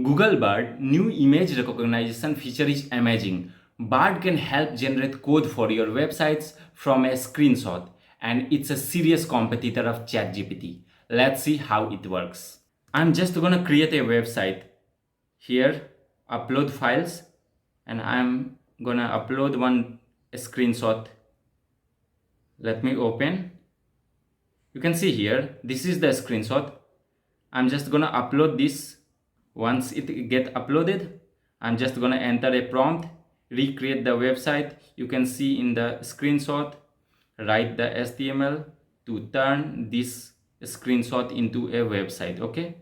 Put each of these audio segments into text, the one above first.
Google Bard new image recognition feature is amazing. Bard can help generate code for your websites from a screenshot, and it's a serious competitor of ChatGPT. Let's see how it works. I'm just gonna create a website here, upload files, and I'm gonna upload one screenshot. Let me open. You can see here, this is the screenshot. I'm just gonna upload this. Once it get uploaded, I'm just gonna enter a prompt, recreate the website. You can see in the screenshot, write the HTML to turn this screenshot into a website. Okay,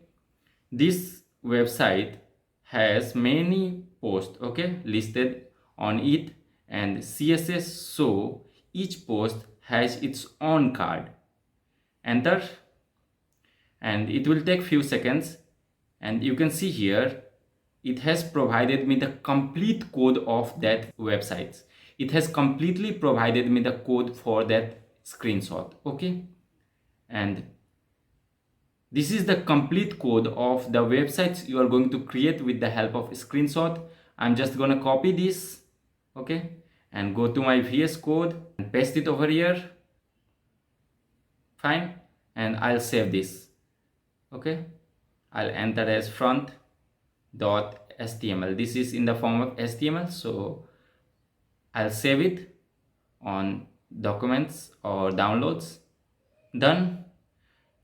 this website has many posts, okay, listed on it, and CSS, so each post has its own card. Enter, and it will take few seconds, and you can see here it has provided me the complete code of that website. It has completely provided me the code for that screenshot. Okay, and this is the complete code of the websites you are going to create with the help of screenshot. I'm just gonna copy this, okay, and go to my VS Code and paste it over here. Fine, and I'll save this. Okay, I'll enter as front.html. This is in the form of HTML, so I'll save it on documents or downloads. Done.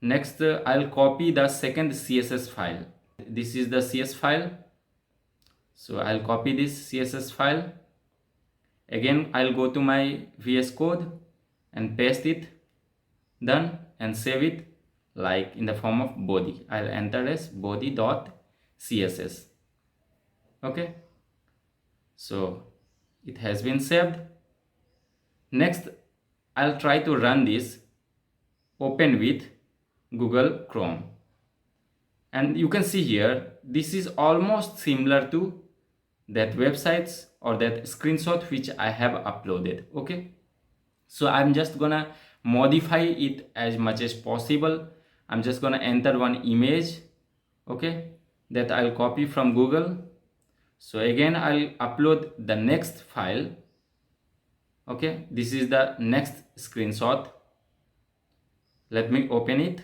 Next, I'll copy the second CSS file. This is the CS file. So I'll copy this CSS file. Again, I'll go to my VS Code and paste it. Done, and save it like in the form of body. I'll enter as body.css. Okay, so it has been saved. Next, I'll try to run this. Open with Google Chrome, and you can see here this is almost similar to that websites or that screenshot which I have uploaded. Okay, so I'm just gonna modify it as much as possible. I'm just gonna enter one image, okay, that I'll copy from Google. So again, I'll upload the next file. Okay, this is the next screenshot. Let me open it.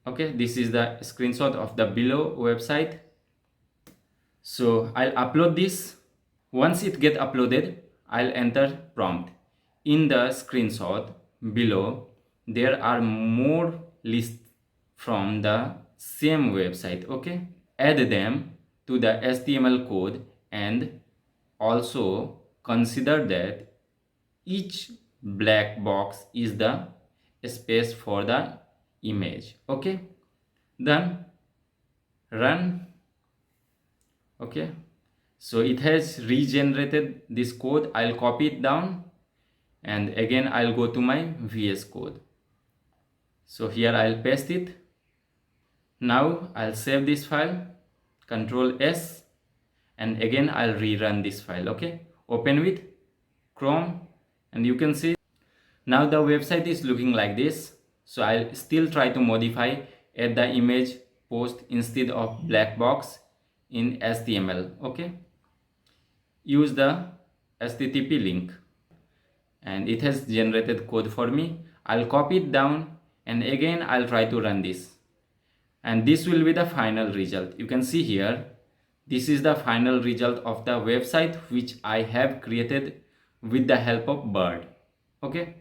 Okay, this is the screenshot of the below website. So I'll upload this. Once it get uploaded, I'll enter prompt. In the screenshot below, there are more lists from the same website. Okay, add them to the HTML code, and also consider that each black box is the space for the image. Okay, then run. Okay, so it has regenerated this code. I'll copy it down, and again I'll go to my VS Code. So here I'll paste it. Now I'll save this file, Control S, and again I'll rerun this file. Okay, open with Chrome, and you can see now the website is looking like this. So I'll still try to modify, add the image post instead of black box in HTML. Okay, use the HTTP link, and it has generated code for me. I'll copy it down, and again I'll try to run this, and this will be the final result. You can see here, this is the final result of the website which I have created with the help of Bard. Okay,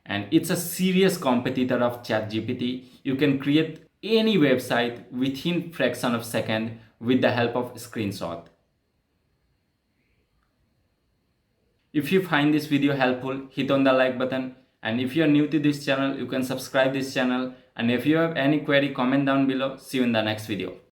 and it's a serious competitor of ChatGPT. You can create any website within fraction of second with the help of screenshot. If you find this video helpful, hit on the like button, and if you are new to this channel, you can subscribe this channel, and if you have any query, comment down below. See you in the next video.